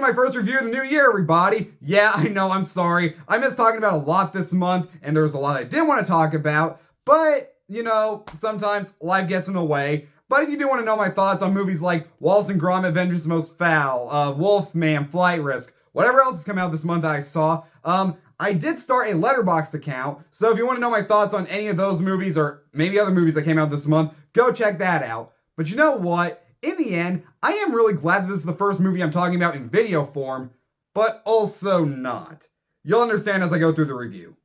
my first review of the new year, everybody. Yeah, I know, I'm sorry. I missed talking about a lot this month, and there was a lot I didn't want to talk about, but, you know, sometimes life gets in the way. But if you do want to know my thoughts on movies like Wallace and Gromit: Vengeance Most Foul, Wolfman, Flight Risk, whatever else has come out this month that I saw, I did start a Letterboxd account, so if you want to know my thoughts on any of those movies or maybe other movies that came out this month, go check that out. But you know what? In the end, I am really glad that this is the first movie I'm talking about in video form, but also not. You'll understand as I go through the review.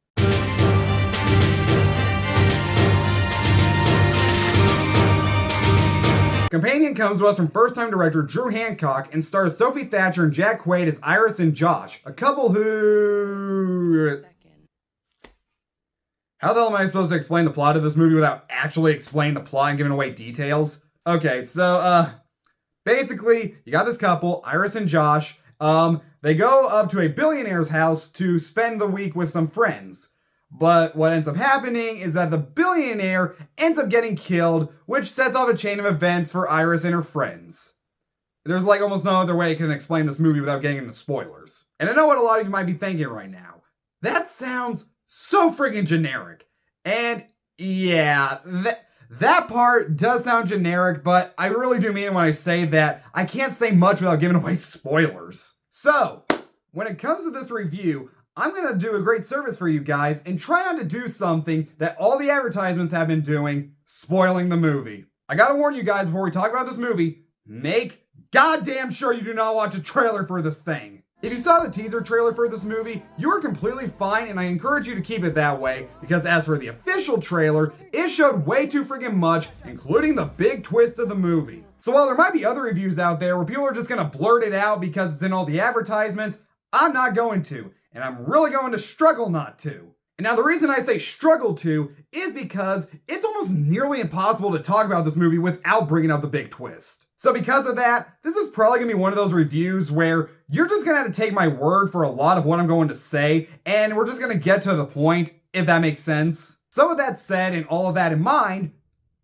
Companion comes to us from first-time director Drew Hancock and stars Sophie Thatcher and Jack Quaid as Iris and Josh, a couple who... How the hell am I supposed to explain the plot of this movie without actually explaining the plot and giving away details? Okay, so, basically, you got this couple, Iris and Josh. They go up to a billionaire's house to spend the week with some friends. But what ends up happening is that the billionaire ends up getting killed, which sets off a chain of events for Iris and her friends. There's like almost no other way I can explain this movie without getting into spoilers. And I know what a lot of you might be thinking right now. That sounds so freaking generic. And yeah, that part does sound generic, but I really do mean it when I say that I can't say much without giving away spoilers. So, when it comes to this review, I'm going to do a great service for you guys and try not to do something that all the advertisements have been doing, spoiling the movie. I gotta warn you guys before we talk about this movie, make goddamn sure you do not watch a trailer for this thing. If you saw the teaser trailer for this movie, you are completely fine and I encourage you to keep it that way because as for the official trailer, it showed way too freaking much, including the big twist of the movie. So while there might be other reviews out there where people are just gonna blurt it out because it's in all the advertisements, I'm not going to. And I'm really going to struggle not to. And now the reason I say struggle to is because it's almost nearly impossible to talk about this movie without bringing up the big twist. So because of that, this is probably going to be one of those reviews where you're just going to have to take my word for a lot of what I'm going to say, and we're just going to get to the point, if that makes sense. So with that said and all of that in mind,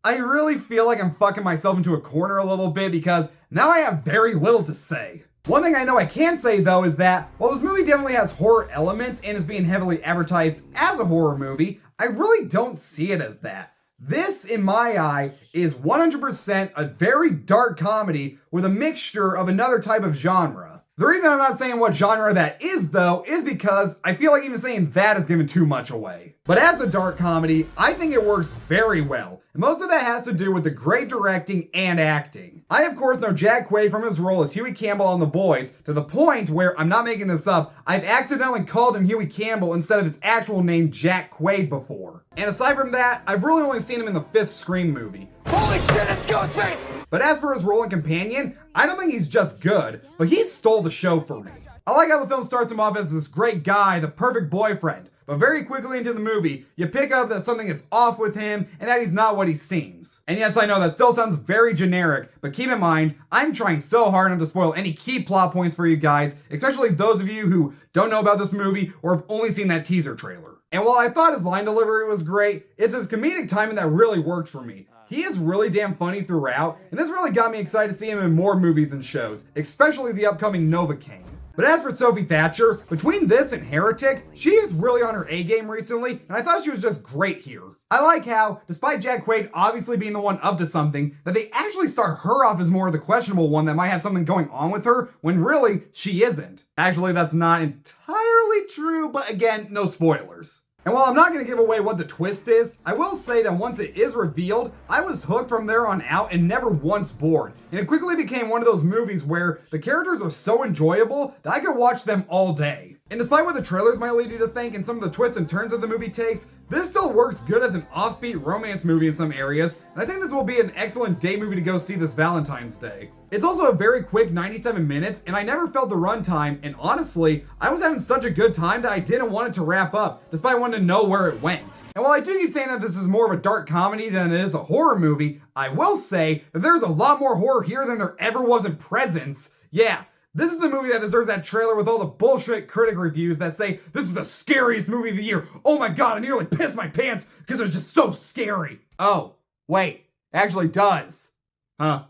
I really feel like I'm fucking myself into a corner a little bit because now I have very little to say. One thing I know I can say though is that while this movie definitely has horror elements and is being heavily advertised as a horror movie, I really don't see it as that. This, in my eye, is 100% a very dark comedy with a mixture of another type of genre. The reason I'm not saying what genre that is though is because I feel like even saying that is giving too much away. But as a dark comedy, I think it works very well. And most of that has to do with the great directing and acting. I of course know Jack Quaid from his role as Huey Campbell on The Boys, to the point where, I'm not making this up, I've accidentally called him Huey Campbell instead of his actual name Jack Quaid before. And aside from that, I've really only seen him in the 5th Scream movie. Holy shit, it's Ghostface! But as for his role in Companion, I don't think he's just good, but he stole the show for me. I like how the film starts him off as this great guy, the perfect boyfriend. But very quickly into the movie, you pick up that something is off with him and that he's not what he seems. And yes, I know that still sounds very generic, but keep in mind, I'm trying so hard not to spoil any key plot points for you guys, especially those of you who don't know about this movie or have only seen that teaser trailer. And while I thought his line delivery was great, it's his comedic timing that really worked for me. He is really damn funny throughout, and this really got me excited to see him in more movies and shows, especially the upcoming Novocaine. But as for Sophie Thatcher, between this and Heretic, she is really on her A-game recently, and I thought she was just great here. I like how, despite Jack Quaid obviously being the one up to something, that they actually start her off as more of the questionable one that might have something going on with her, when really, she isn't. Actually, that's not entirely true, but again, no spoilers. And while I'm not going to give away what the twist is, I will say that once it is revealed, I was hooked from there on out and never once bored. And it quickly became one of those movies where the characters are so enjoyable that I could watch them all day. And despite what the trailers might lead you to think and some of the twists and turns that the movie takes, this still works good as an offbeat romance movie in some areas, and I think this will be an excellent day movie to go see this Valentine's Day. It's also a very quick 97 minutes, and I never felt the runtime, and honestly, I was having such a good time that I didn't want it to wrap up, despite wanting to know where it went. And while I do keep saying that this is more of a dark comedy than it is a horror movie, I will say that there's a lot more horror here than there ever was in Presence. Yeah. This is the movie that deserves that trailer with all the bullshit critic reviews that say, this is the scariest movie of the year. Oh my god, I nearly pissed my pants because it was just so scary. Oh, wait, actually does. Huh.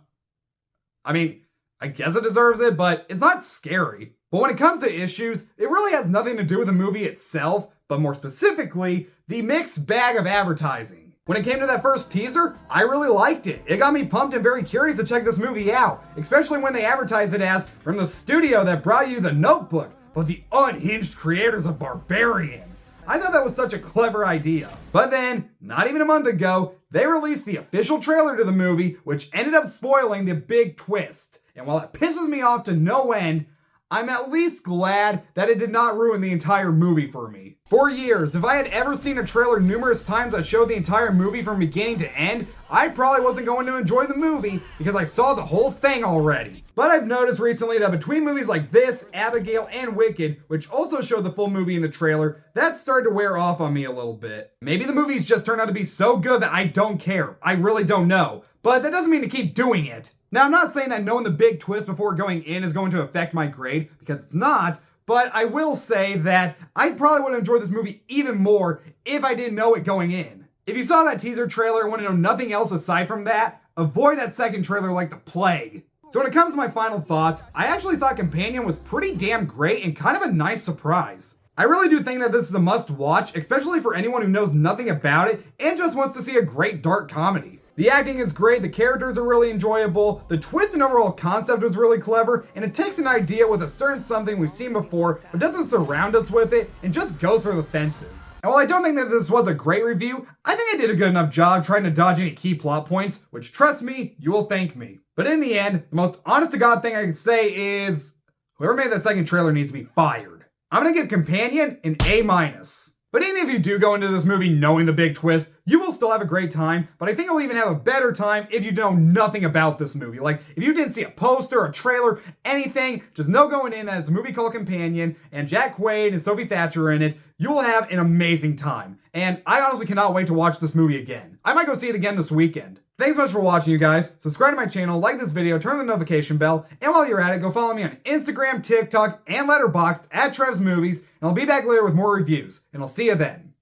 I mean, I guess it deserves it, but it's not scary. But when it comes to issues, it really has nothing to do with the movie itself, but more specifically, the mixed bag of advertising. When it came to that first teaser, I really liked it. It got me pumped and very curious to check this movie out, especially when they advertised it as from the studio that brought you The Notebook, but the unhinged creators of Barbarian. I thought that was such a clever idea. But then, not even a month ago, they released the official trailer to the movie, which ended up spoiling the big twist. And while it pisses me off to no end, I'm at least glad that it did not ruin the entire movie for me. For years, if I had ever seen a trailer numerous times that showed the entire movie from beginning to end, I probably wasn't going to enjoy the movie because I saw the whole thing already. But I've noticed recently that between movies like this, Abigail, and Wicked, which also showed the full movie in the trailer, that started to wear off on me a little bit. Maybe the movies just turned out to be so good that I don't care. I really don't know. But that doesn't mean to keep doing it. Now, I'm not saying that knowing the big twist before going in is going to affect my grade, because it's not, but I will say that I probably would have enjoyed this movie even more if I didn't know it going in. If you saw that teaser trailer and want to know nothing else aside from that, avoid that second trailer like the plague. So when it comes to my final thoughts, I actually thought Companion was pretty damn great and kind of a nice surprise. I really do think that this is a must watch, especially for anyone who knows nothing about it and just wants to see a great dark comedy. The acting is great, the characters are really enjoyable, the twist and overall concept was really clever, and it takes an idea with a certain something we've seen before, but doesn't surround us with it, and just goes for the fences. And while I don't think that this was a great review, I think I did a good enough job trying to dodge any key plot points, which trust me, you will thank me. But in the end, the most honest to God thing I can say is, whoever made that second trailer needs to be fired. I'm gonna give Companion an A-. But even if you do go into this movie knowing the big twist, you will still have a great time, but I think you'll even have a better time if you know nothing about this movie. Like, if you didn't see a poster, a trailer, anything, just know going in that it's a movie called Companion, and Jack Quaid and Sophie Thatcher are in it, you will have an amazing time. And I honestly cannot wait to watch this movie again. I might go see it again this weekend. Thanks so much for watching, you guys. Subscribe to my channel, like this video, turn on the notification bell, and while you're at it, go follow me on Instagram, TikTok, and Letterboxd at Trev's Movies, and I'll be back later with more reviews, and I'll see you then.